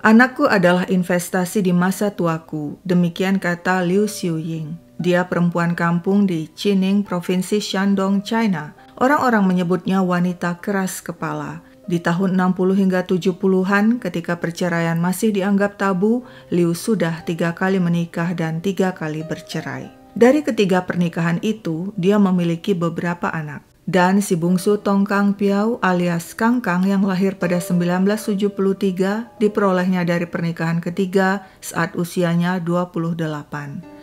Anakku adalah investasi di masa tuaku, demikian kata Liu Xiuying. Dia perempuan kampung di Jining, Provinsi Shandong, China. Orang-orang menyebutnya wanita keras kepala. Di tahun 60 hingga 70-an, ketika perceraian masih dianggap tabu, Liu sudah 3 kali menikah dan 3 kali bercerai. Dari ketiga pernikahan itu, dia memiliki beberapa anak. Dan si bungsu Tong Kang Piao alias Kang Kang yang lahir pada 1973 diperolehnya dari pernikahan ketiga saat usianya 28.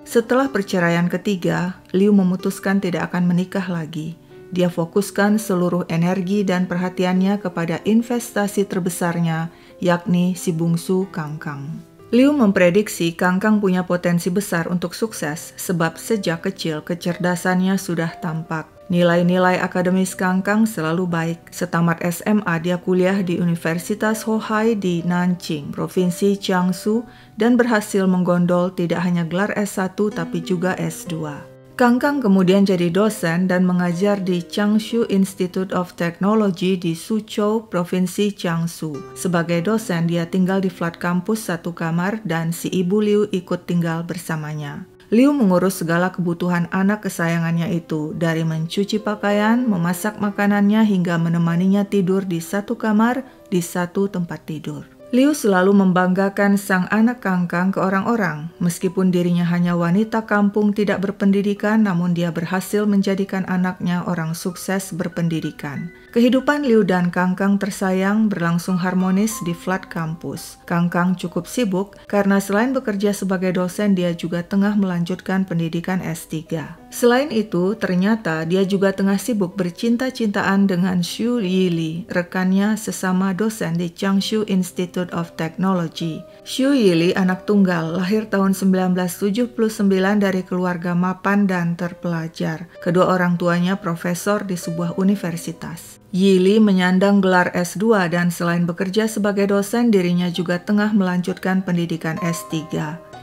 Setelah perceraian ketiga, Liu memutuskan tidak akan menikah lagi. Dia fokuskan seluruh energi dan perhatiannya kepada investasi terbesarnya, yakni si bungsu Kang Kang. Liu memprediksi Kang Kang punya potensi besar untuk sukses sebab sejak kecil kecerdasannya sudah tampak. Nilai-nilai akademis Kang Kang selalu baik. Setamat SMA dia kuliah di Universitas Hohai di Nanjing, Provinsi Jiangsu, dan berhasil menggondol tidak hanya gelar S1 tapi juga S2. Kang Kang kemudian jadi dosen dan mengajar di Changshu Institute of Technology di Suzhou, Provinsi Jiangsu. Sebagai dosen, dia tinggal di flat kampus satu kamar dan si ibu Liu ikut tinggal bersamanya. Liu mengurus segala kebutuhan anak kesayangannya itu, dari mencuci pakaian, memasak makanannya, hingga menemaninya tidur di satu kamar di satu tempat tidur. Liu selalu membanggakan sang anak Kang Kang ke orang-orang. Meskipun dirinya hanya wanita kampung tidak berpendidikan, namun dia berhasil menjadikan anaknya orang sukses berpendidikan. Kehidupan Liu dan Kang Kang tersayang berlangsung harmonis di flat kampus. Kang Kang cukup sibuk karena selain bekerja sebagai dosen, dia juga tengah melanjutkan pendidikan S3. Selain itu, ternyata dia juga tengah sibuk bercinta-cintaan dengan Xu Yili, rekannya sesama dosen di Changshu Institute of Technology. Xu Yili anak tunggal, lahir tahun 1979 dari keluarga mapan dan terpelajar. Kedua orang tuanya profesor di sebuah universitas. Yili menyandang gelar S2 dan selain bekerja sebagai dosen, dirinya juga tengah melanjutkan pendidikan S3.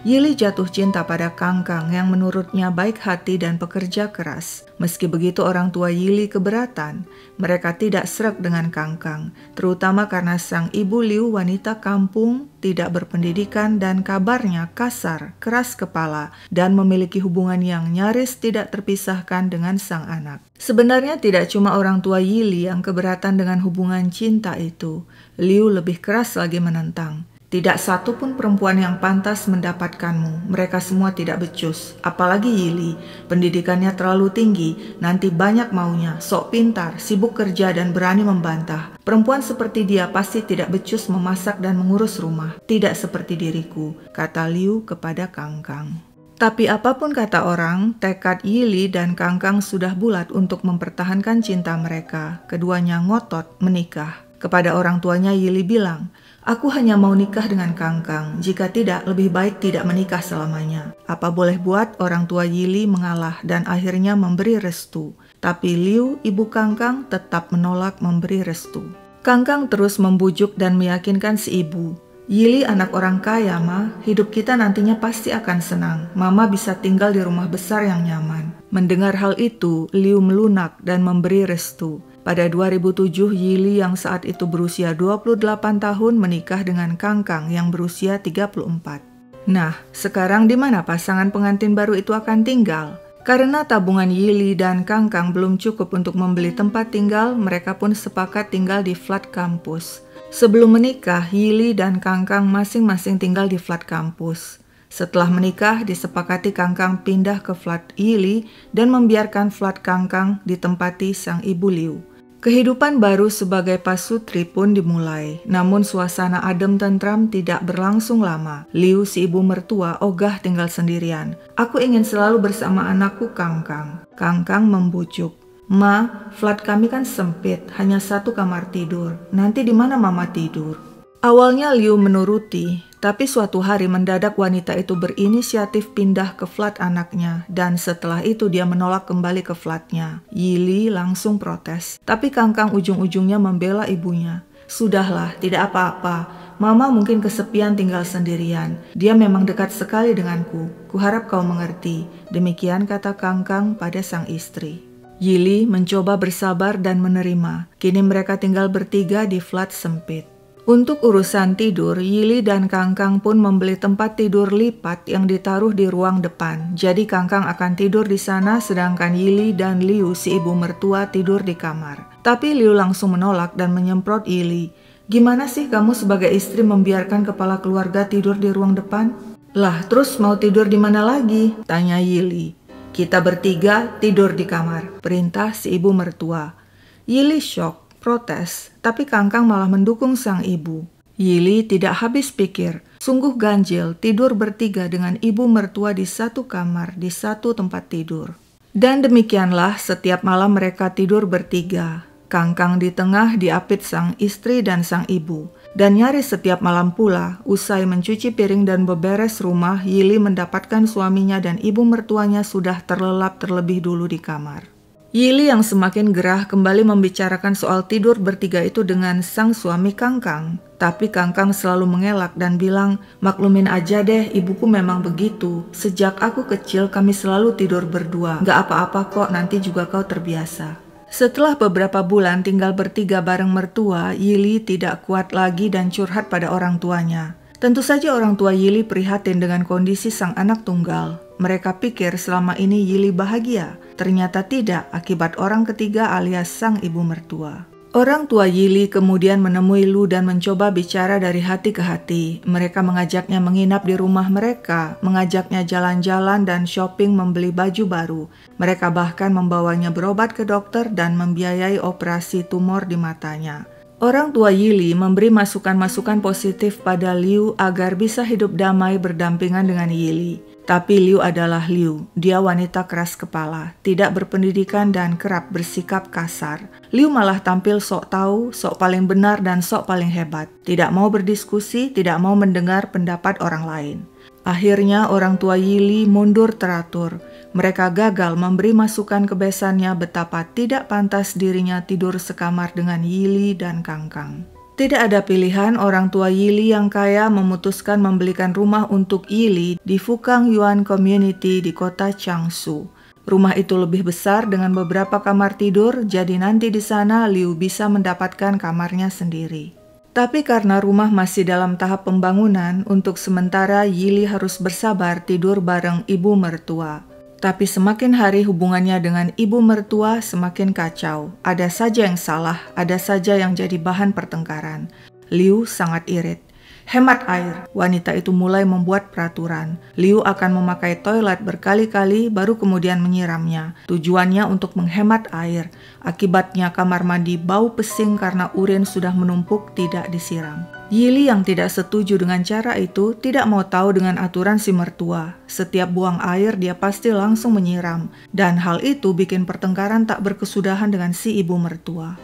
Yili jatuh cinta pada Kang Kang yang menurutnya baik hati dan pekerja keras. Meski begitu orang tua Yili keberatan. Mereka tidak sreg dengan Kang Kang, terutama karena sang ibu Liu wanita kampung, tidak berpendidikan dan kabarnya kasar, keras kepala, dan memiliki hubungan yang nyaris tidak terpisahkan dengan sang anak. Sebenarnya tidak cuma orang tua Yili yang keberatan dengan hubungan cinta itu. Liu lebih keras lagi menentang. Tidak satu pun perempuan yang pantas mendapatkanmu. Mereka semua tidak becus. Apalagi Yili. Pendidikannya terlalu tinggi. Nanti banyak maunya. Sok pintar, sibuk kerja dan berani membantah. Perempuan seperti dia pasti tidak becus memasak dan mengurus rumah. Tidak seperti diriku, kata Liu kepada Kang Kang. Tapi apapun kata orang, tekad Yili dan Kang Kang sudah bulat untuk mempertahankan cinta mereka. Keduanya ngotot menikah. Kepada orang tuanya Yili bilang, "Aku hanya mau nikah dengan Kang Kang. Jika tidak, lebih baik tidak menikah selamanya." Apa boleh buat, orang tua Yili mengalah dan akhirnya memberi restu. Tapi Liu, ibu Kang Kang, tetap menolak memberi restu. Kang Kang terus membujuk dan meyakinkan si ibu. "Yili anak orang kaya, Ma. Hidup kita nantinya pasti akan senang. Mama bisa tinggal di rumah besar yang nyaman." Mendengar hal itu, Liu melunak dan memberi restu. Pada 2007, Yili yang saat itu berusia 28 tahun menikah dengan Kang Kang yang berusia 34. Nah, sekarang di mana pasangan pengantin baru itu akan tinggal? Karena tabungan Yili dan Kang Kang belum cukup untuk membeli tempat tinggal, mereka pun sepakat tinggal di flat kampus. Sebelum menikah, Yili dan Kang Kang masing-masing tinggal di flat kampus. Setelah menikah, disepakati Kang Kang pindah ke flat Yili dan membiarkan flat Kang Kang ditempati sang ibu Liu. Kehidupan baru sebagai pasutri pun dimulai, namun suasana adem tentram tidak berlangsung lama. Liu, si ibu mertua, ogah tinggal sendirian. "Aku ingin selalu bersama anakku Kang Kang." Kang Kang membujuk, "Ma, flat kami kan sempit, hanya satu kamar tidur. Nanti di mana Mama tidur?" Awalnya Liu menuruti, tapi suatu hari mendadak wanita itu berinisiatif pindah ke flat anaknya, dan setelah itu dia menolak kembali ke flatnya. Yili langsung protes, tapi Kang Kang ujung-ujungnya membela ibunya. "Sudahlah, tidak apa-apa. Mama mungkin kesepian tinggal sendirian. Dia memang dekat sekali denganku. Kuharap kau mengerti." Demikian kata Kang Kang pada sang istri. Yili mencoba bersabar dan menerima. Kini mereka tinggal bertiga di flat sempit. Untuk urusan tidur, Yili dan Kangkang pun membeli tempat tidur lipat yang ditaruh di ruang depan. Jadi Kangkang akan tidur di sana sedangkan Yili dan Liu si ibu mertua tidur di kamar. Tapi Liu langsung menolak dan menyemprot Yili. "Gimana sih kamu sebagai istri membiarkan kepala keluarga tidur di ruang depan?" "Lah, terus mau tidur di mana lagi?" tanya Yili. "Kita bertiga tidur di kamar," perintah si ibu mertua. Yili shock, protes, tapi Kangkang malah mendukung sang ibu. Yili tidak habis pikir, sungguh ganjil tidur bertiga dengan ibu mertua di satu kamar, di satu tempat tidur. Dan demikianlah setiap malam mereka tidur bertiga. Kangkang di tengah diapit sang istri dan sang ibu. Dan nyaris setiap malam pula, usai mencuci piring dan beberes rumah, Yili mendapatkan suaminya dan ibu mertuanya sudah terlelap terlebih dulu di kamar. Yili yang semakin gerah kembali membicarakan soal tidur bertiga itu dengan sang suami Kangkang. Tapi Kangkang selalu mengelak dan bilang, "Maklumin aja deh, ibuku memang begitu. Sejak aku kecil kami selalu tidur berdua. Gak apa-apa kok, nanti juga kau terbiasa." Setelah beberapa bulan tinggal bertiga bareng mertua, Yili tidak kuat lagi dan curhat pada orang tuanya. Tentu saja orang tua Yili prihatin dengan kondisi sang anak tunggal. Mereka pikir selama ini Yili bahagia. Ternyata tidak, akibat orang ketiga alias sang ibu mertua. Orang tua Yili kemudian menemui Lu dan mencoba bicara dari hati ke hati. Mereka mengajaknya menginap di rumah mereka, mengajaknya jalan-jalan dan shopping membeli baju baru. Mereka bahkan membawanya berobat ke dokter dan membiayai operasi tumor di matanya. Orang tua Yili memberi masukan-masukan positif pada Liu agar bisa hidup damai berdampingan dengan Yili. Tapi Liu adalah Liu, dia wanita keras kepala, tidak berpendidikan dan kerap bersikap kasar. Liu malah tampil sok tahu, sok paling benar dan sok paling hebat. Tidak mau berdiskusi, tidak mau mendengar pendapat orang lain. Akhirnya orang tua Yili mundur teratur. Mereka gagal memberi masukan ke besannya betapa tidak pantas dirinya tidur sekamar dengan Yili dan Kangkang. Tidak ada pilihan, orang tua Yili yang kaya memutuskan membelikan rumah untuk Yili di Fukang Yuan Community di kota Changshu. Rumah itu lebih besar dengan beberapa kamar tidur, jadi nanti di sana Liu bisa mendapatkan kamarnya sendiri. Tapi karena rumah masih dalam tahap pembangunan, untuk sementara Yili harus bersabar tidur bareng ibu mertua. Tapi semakin hari hubungannya dengan ibu mertua semakin kacau. Ada saja yang salah, ada saja yang jadi bahan pertengkaran. Liu sangat irit. Hemat air, wanita itu mulai membuat peraturan. Liu akan memakai toilet berkali-kali baru kemudian menyiramnya. Tujuannya untuk menghemat air. Akibatnya kamar mandi bau pesing karena urin sudah menumpuk tidak disiram. Yili yang tidak setuju dengan cara itu tidak mau tahu dengan aturan si mertua. Setiap buang air dia pasti langsung menyiram. Dan hal itu bikin pertengkaran tak berkesudahan dengan si ibu mertua.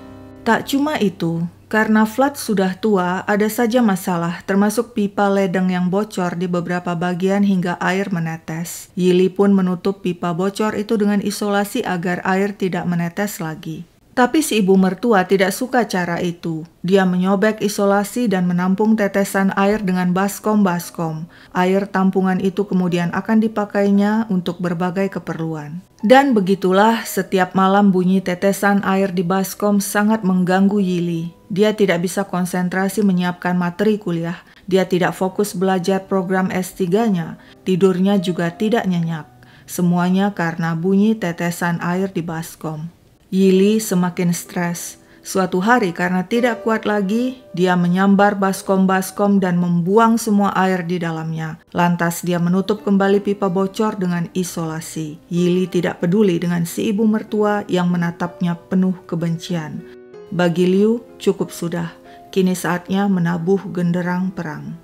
Tak cuma itu, karena flat sudah tua, ada saja masalah, termasuk pipa ledeng yang bocor di beberapa bagian hingga air menetes. Yili pun menutup pipa bocor itu dengan isolasi agar air tidak menetes lagi. Tapi si ibu mertua tidak suka cara itu. Dia menyobek isolasi dan menampung tetesan air dengan baskom-baskom. Air tampungan itu kemudian akan dipakainya untuk berbagai keperluan. Dan begitulah setiap malam bunyi tetesan air di baskom sangat mengganggu Yili. Dia tidak bisa konsentrasi menyiapkan materi kuliah. Dia tidak fokus belajar program S3-nya. Tidurnya juga tidak nyenyak. Semuanya karena bunyi tetesan air di baskom. Yili semakin stres. Suatu hari karena tidak kuat lagi, dia menyambar baskom-baskom dan membuang semua air di dalamnya. Lantas dia menutup kembali pipa bocor dengan isolasi. Yili tidak peduli dengan si ibu mertua yang menatapnya penuh kebencian. Bagi Liu, cukup sudah. Kini saatnya menabuh genderang perang.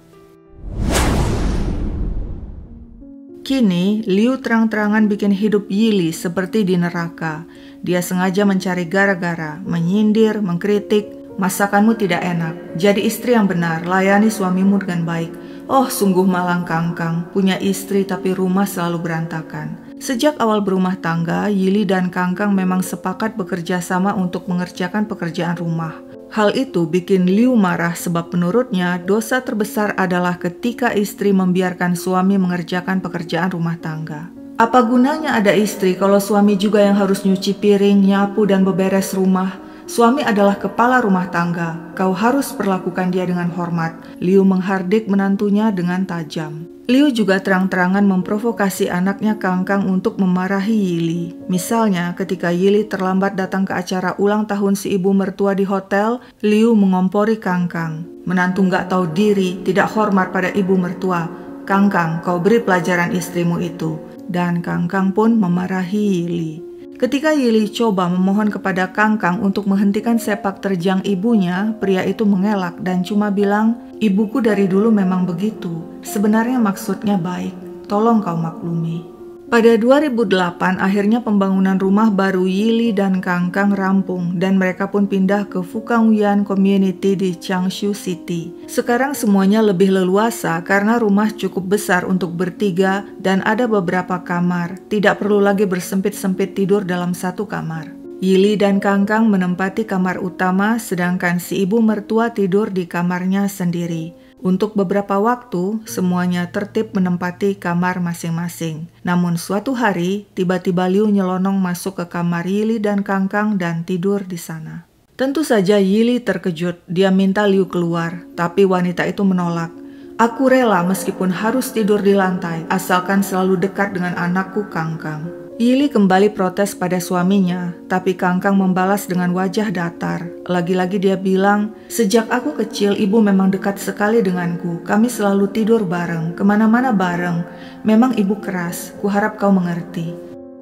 Kini, Liu terang-terangan bikin hidup Yili seperti di neraka. Dia sengaja mencari gara-gara, menyindir, mengkritik. Masakanmu tidak enak, jadi istri yang benar, layani suamimu dengan baik. Oh, sungguh malang Kangkang, punya istri tapi rumah selalu berantakan. Sejak awal berumah tangga, Yili dan Kangkang memang sepakat bekerja sama untuk mengerjakan pekerjaan rumah. Hal itu bikin Liu marah sebab menurutnya dosa terbesar adalah ketika istri membiarkan suami mengerjakan pekerjaan rumah tangga. Apa gunanya ada istri kalau suami juga yang harus nyuci piring, nyapu dan beberes rumah? Suami adalah kepala rumah tangga. Kau harus perlakukan dia dengan hormat. Liu menghardik menantunya dengan tajam. Liu juga terang-terangan memprovokasi anaknya Kangkang untuk memarahi Yili. Misalnya, ketika Yili terlambat datang ke acara ulang tahun si ibu mertua di hotel, Liu mengompori Kangkang. Menantu nggak tahu diri, tidak hormat pada ibu mertua. Kangkang, kau beri pelajaran istrimu itu. Dan Kangkang pun memarahi Yili. Ketika Yili coba memohon kepada Kangkang untuk menghentikan sepak terjang ibunya, pria itu mengelak dan cuma bilang, "Ibuku dari dulu memang begitu. Sebenarnya maksudnya baik. Tolong kau maklumi." Pada 2008, akhirnya pembangunan rumah baru Yili dan Kangkang rampung dan mereka pun pindah ke Fukangwian Community di Changshu City. Sekarang semuanya lebih leluasa karena rumah cukup besar untuk bertiga dan ada beberapa kamar. Tidak perlu lagi bersempit-sempit tidur dalam satu kamar. Yili dan Kangkang menempati kamar utama sedangkan si ibu mertua tidur di kamarnya sendiri. Untuk beberapa waktu, semuanya tertib menempati kamar masing-masing. Namun suatu hari, tiba-tiba Liu nyelonong masuk ke kamar Yili dan Kangkang dan tidur di sana. Tentu saja Yili terkejut, dia minta Liu keluar, tapi wanita itu menolak. "Aku rela meskipun harus tidur di lantai, asalkan selalu dekat dengan anakku Kangkang." Yili kembali protes pada suaminya, tapi Kangkang membalas dengan wajah datar. Lagi-lagi dia bilang, "Sejak aku kecil ibu memang dekat sekali denganku. Kami selalu tidur bareng, kemana-mana bareng. Memang ibu keras, kuharap kau mengerti."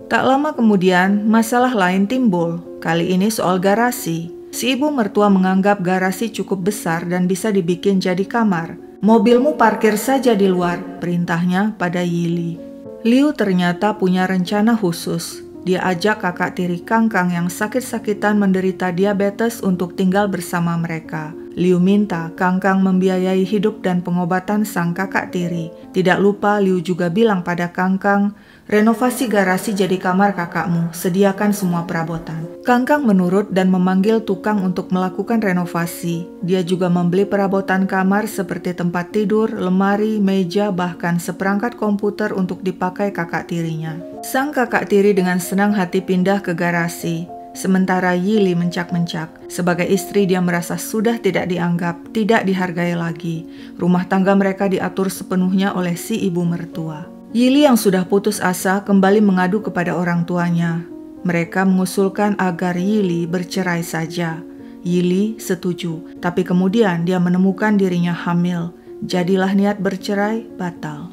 Tak lama kemudian, masalah lain timbul. Kali ini soal garasi. Si ibu mertua menganggap garasi cukup besar dan bisa dibikin jadi kamar. "Mobilmu parkir saja di luar," perintahnya pada Yili. Liu ternyata punya rencana khusus. Dia ajak kakak tiri Kangkang yang sakit-sakitan menderita diabetes untuk tinggal bersama mereka. Liu minta Kangkang membiayai hidup dan pengobatan sang kakak tiri. Tidak lupa Liu juga bilang pada Kangkang, "Renovasi garasi jadi kamar kakakmu, sediakan semua perabotan." Kangkang menurut dan memanggil tukang untuk melakukan renovasi. Dia juga membeli perabotan kamar seperti tempat tidur, lemari, meja, bahkan seperangkat komputer untuk dipakai kakak tirinya. Sang kakak tiri dengan senang hati pindah ke garasi. Sementara Yili mencak-mencak. Sebagai istri dia merasa sudah tidak dianggap, tidak dihargai lagi. Rumah tangga mereka diatur sepenuhnya oleh si ibu mertua. Yili yang sudah putus asa kembali mengadu kepada orang tuanya. Mereka mengusulkan agar Yili bercerai saja. Yili setuju, tapi kemudian dia menemukan dirinya hamil. Jadilah niat bercerai batal.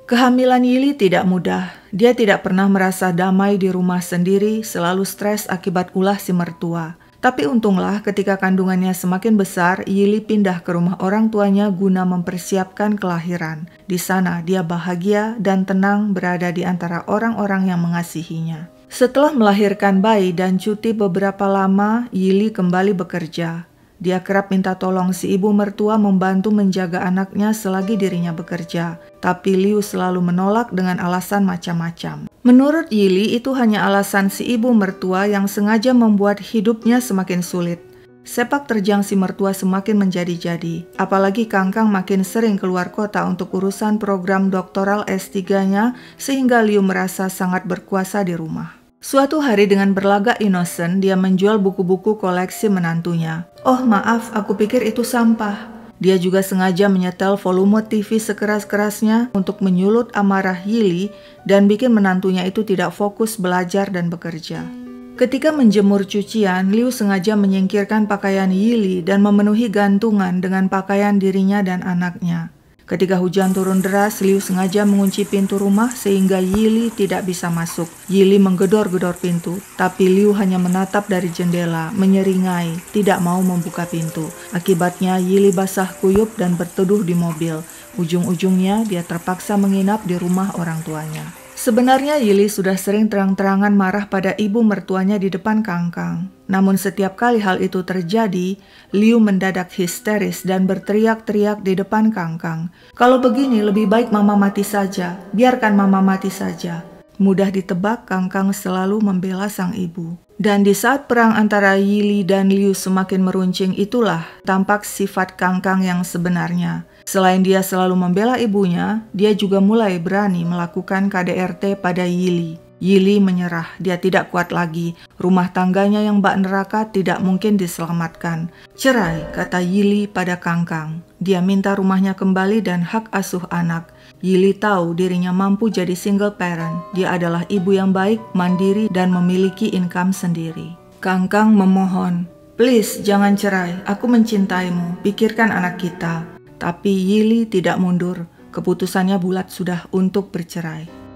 Kehamilan Yili tidak mudah. Dia tidak pernah merasa damai di rumah sendiri, selalu stres akibat ulah si mertua. Tapi untunglah ketika kandungannya semakin besar, Yili pindah ke rumah orang tuanya guna mempersiapkan kelahiran. Di sana dia bahagia dan tenang berada di antara orang-orang yang mengasihinya. Setelah melahirkan bayi dan cuti beberapa lama, Yili kembali bekerja. Dia kerap minta tolong si ibu mertua membantu menjaga anaknya selagi dirinya bekerja. Tapi Liu selalu menolak dengan alasan macam-macam. Menurut Yili, itu hanya alasan si ibu mertua yang sengaja membuat hidupnya semakin sulit. Sepak terjang si mertua semakin menjadi-jadi. Apalagi Kangkang makin sering keluar kota untuk urusan program doktoral S3-nya sehingga Liu merasa sangat berkuasa di rumah. Suatu hari dengan berlagak innocent, dia menjual buku-buku koleksi menantunya. "Oh maaf, aku pikir itu sampah." Dia juga sengaja menyetel volume TV sekeras-kerasnya untuk menyulut amarah Yili dan bikin menantunya itu tidak fokus belajar dan bekerja. Ketika menjemur cucian, Liu sengaja menyingkirkan pakaian Yili dan memenuhi gantungan dengan pakaian dirinya dan anaknya. Ketika hujan turun deras, Liu sengaja mengunci pintu rumah sehingga Yili tidak bisa masuk. Yili menggedor-gedor pintu, tapi Liu hanya menatap dari jendela, menyeringai, tidak mau membuka pintu. Akibatnya Yili basah kuyup dan berteduh di mobil. Ujung-ujungnya dia terpaksa menginap di rumah orang tuanya. Sebenarnya Yili sudah sering terang-terangan marah pada ibu mertuanya di depan Kangkang. Namun setiap kali hal itu terjadi, Liu mendadak histeris dan berteriak-teriak di depan Kangkang. "Kalau begini lebih baik mama mati saja, biarkan mama mati saja." Mudah ditebak, Kangkang selalu membela sang ibu. Dan di saat perang antara Yili dan Liu semakin meruncing itulah tampak sifat Kangkang yang sebenarnya. Selain dia selalu membela ibunya, dia juga mulai berani melakukan KDRT pada Yili. Yili menyerah, dia tidak kuat lagi. Rumah tangganya yang bak neraka tidak mungkin diselamatkan. Cerai, kata Yili pada Kangkang. Dia minta rumahnya kembali dan hak asuh anak. Yili tahu dirinya mampu jadi single parent. Dia adalah ibu yang baik, mandiri, dan memiliki income sendiri. Kangkang memohon, "Please, jangan cerai. Aku mencintaimu. Pikirkan anak kita." Tapi Yili tidak mundur. Keputusannya bulat sudah untuk bercerai.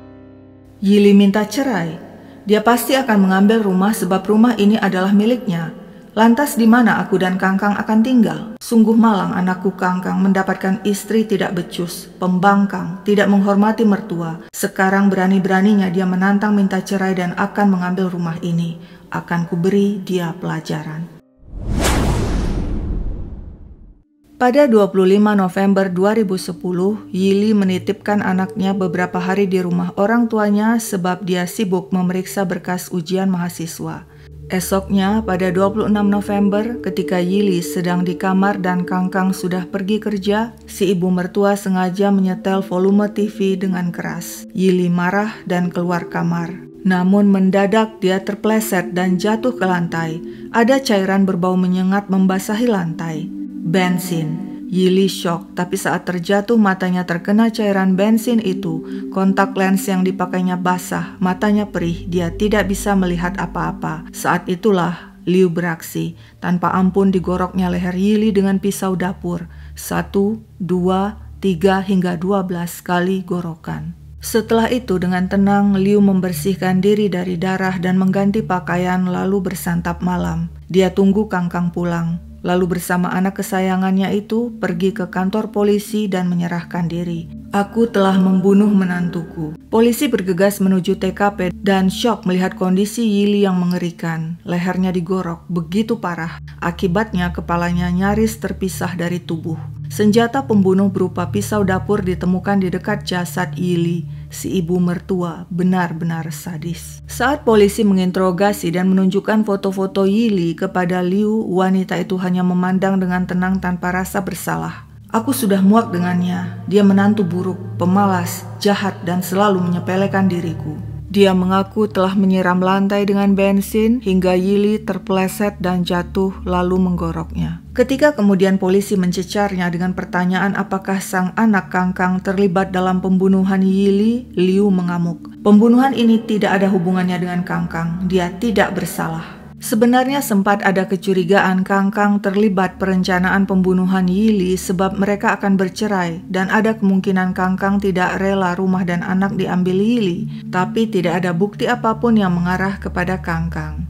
Yili minta cerai. Dia pasti akan mengambil rumah sebab rumah ini adalah miliknya. Lantas di mana aku dan Kangkang akan tinggal? Sungguh malang anakku Kangkang mendapatkan istri tidak becus, pembangkang, tidak menghormati mertua. Sekarang berani-beraninya dia menantang minta cerai dan akan mengambil rumah ini. Akan kuberi dia pelajaran. Pada 25 November 2010, Yili menitipkan anaknya beberapa hari di rumah orang tuanya sebab dia sibuk memeriksa berkas ujian mahasiswa. Esoknya, pada 26 November, ketika Yili sedang di kamar dan Kangkang sudah pergi kerja, si ibu mertua sengaja menyetel volume TV dengan keras. Yili marah dan keluar kamar. Namun mendadak dia terpleset dan jatuh ke lantai. Ada cairan berbau menyengat membasahi lantai. Bensin. Yili shock, tapi saat terjatuh matanya terkena cairan bensin itu. Kontak lens yang dipakainya basah, matanya perih, dia tidak bisa melihat apa-apa. Saat itulah Liu beraksi. Tanpa ampun digoroknya leher Yili dengan pisau dapur. 1, 2, 3 hingga 12 kali gorokan. Setelah itu dengan tenang Liu membersihkan diri dari darah dan mengganti pakaian lalu bersantap malam. Dia tunggu Kangkang pulang. Lalu bersama anak kesayangannya itu pergi ke kantor polisi dan menyerahkan diri. "Aku telah membunuh menantuku." Polisi bergegas menuju TKP dan syok melihat kondisi Yili yang mengerikan. Lehernya digorok begitu parah. Akibatnya kepalanya nyaris terpisah dari tubuh. Senjata pembunuh berupa pisau dapur ditemukan di dekat jasad Yili. Si ibu mertua benar-benar sadis. Saat polisi menginterogasi dan menunjukkan foto-foto Yili kepada Liu, wanita itu hanya memandang dengan tenang tanpa rasa bersalah. "Aku sudah muak dengannya. Dia menantu buruk, pemalas, jahat, dan selalu menyepelekan diriku." Dia mengaku telah menyiram lantai dengan bensin hingga Yili terpeleset dan jatuh lalu menggoroknya. Ketika kemudian polisi mencecarnya dengan pertanyaan apakah sang anak Kangkang terlibat dalam pembunuhan Yili, Liu mengamuk. "Pembunuhan ini tidak ada hubungannya dengan Kangkang. Dia tidak bersalah." Sebenarnya sempat ada kecurigaan Kangkang terlibat perencanaan pembunuhan Yili sebab mereka akan bercerai dan ada kemungkinan Kangkang tidak rela rumah dan anak diambil Yili, tapi tidak ada bukti apapun yang mengarah kepada Kangkang.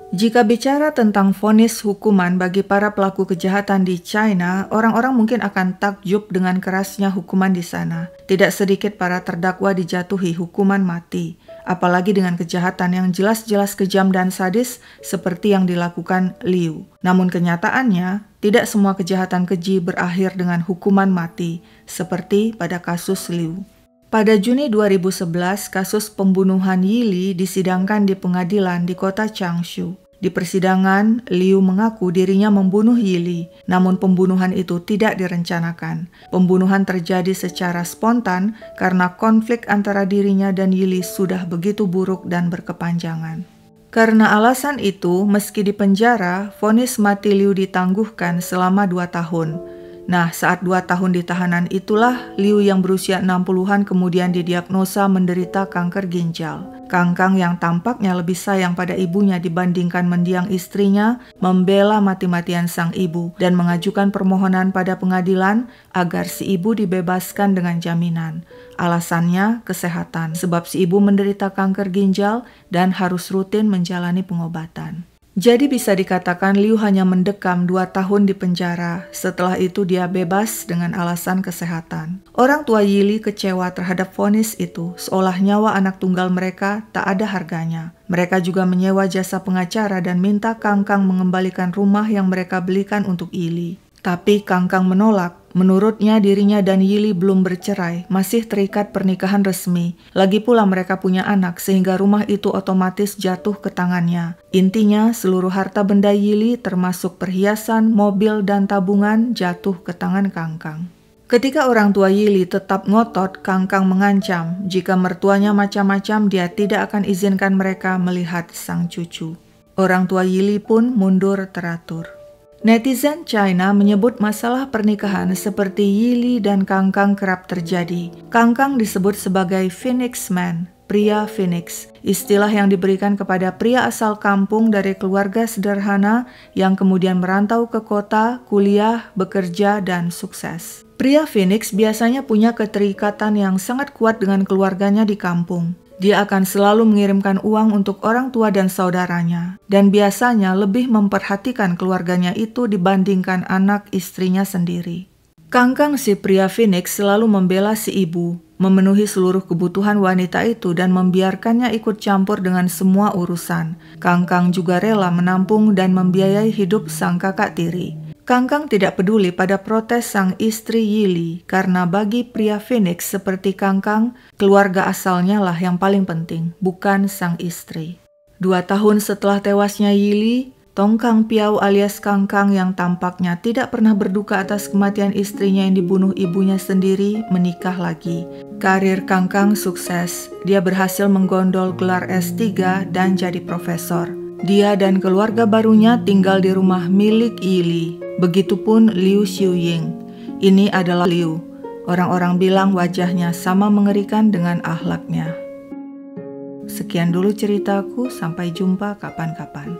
Jika bicara tentang vonis hukuman bagi para pelaku kejahatan di China, orang-orang mungkin akan takjub dengan kerasnya hukuman di sana. Tidak sedikit para terdakwa dijatuhi hukuman mati, apalagi dengan kejahatan yang jelas-jelas kejam dan sadis seperti yang dilakukan Liu. Namun kenyataannya, tidak semua kejahatan keji berakhir dengan hukuman mati, seperti pada kasus Liu. Pada Juni 2011, kasus pembunuhan Yili disidangkan di pengadilan di kota Changshu. Di persidangan, Liu mengaku dirinya membunuh Yili, namun pembunuhan itu tidak direncanakan. Pembunuhan terjadi secara spontan karena konflik antara dirinya dan Yili sudah begitu buruk dan berkepanjangan. Karena alasan itu, meski di penjara, vonis mati Liu ditangguhkan selama 2 tahun. Nah, saat 2 tahun di tahanan itulah Liu yang berusia 60-an kemudian didiagnosa menderita kanker ginjal. Kangkang yang tampaknya lebih sayang pada ibunya dibandingkan mendiang istrinya, membela mati-matian sang ibu dan mengajukan permohonan pada pengadilan agar si ibu dibebaskan dengan jaminan. Alasannya kesehatan, sebab si ibu menderita kanker ginjal dan harus rutin menjalani pengobatan. Jadi bisa dikatakan Liu hanya mendekam 2 tahun di penjara. Setelah itu dia bebas dengan alasan kesehatan. Orang tua Yili kecewa terhadap vonis itu, seolah nyawa anak tunggal mereka tak ada harganya. Mereka juga menyewa jasa pengacara dan minta Kangkang mengembalikan rumah yang mereka belikan untuk Yili. Tapi Kangkang menolak. Menurutnya dirinya dan Yili belum bercerai, masih terikat pernikahan resmi. Lagi pula mereka punya anak sehingga rumah itu otomatis jatuh ke tangannya. Intinya seluruh harta benda Yili termasuk perhiasan, mobil, dan tabungan jatuh ke tangan Kangkang. Ketika orang tua Yili tetap ngotot, Kangkang mengancam jika mertuanya macam-macam dia tidak akan izinkan mereka melihat sang cucu. Orang tua Yili pun mundur teratur. Netizen China menyebut masalah pernikahan seperti Yili dan Kangkang kerap terjadi. Kangkang disebut sebagai Phoenix Man, pria Phoenix, istilah yang diberikan kepada pria asal kampung dari keluarga sederhana yang kemudian merantau ke kota, kuliah, bekerja, dan sukses. Pria Phoenix biasanya punya keterikatan yang sangat kuat dengan keluarganya di kampung. Dia akan selalu mengirimkan uang untuk orang tua dan saudaranya, dan biasanya lebih memperhatikan keluarganya itu dibandingkan anak istrinya sendiri. Kangkang si pria Phoenix selalu membela si ibu, memenuhi seluruh kebutuhan wanita itu dan membiarkannya ikut campur dengan semua urusan. Kangkang juga rela menampung dan membiayai hidup sang kakak tiri. Kangkang tidak peduli pada protes sang istri Yili karena bagi pria Phoenix seperti Kangkang, keluarga asalnya lah yang paling penting, bukan sang istri. 2 tahun setelah tewasnya Yili, Tong Kang Piao alias Kangkang yang tampaknya tidak pernah berduka atas kematian istrinya yang dibunuh ibunya sendiri menikah lagi. Karir Kangkang sukses, dia berhasil menggondol gelar S3 dan jadi profesor. Dia dan keluarga barunya tinggal di rumah milik Yili. Begitupun Liu Xiuying. Ini adalah Liu. Orang-orang bilang wajahnya sama mengerikan dengan akhlaknya. Sekian dulu ceritaku, sampai jumpa kapan-kapan.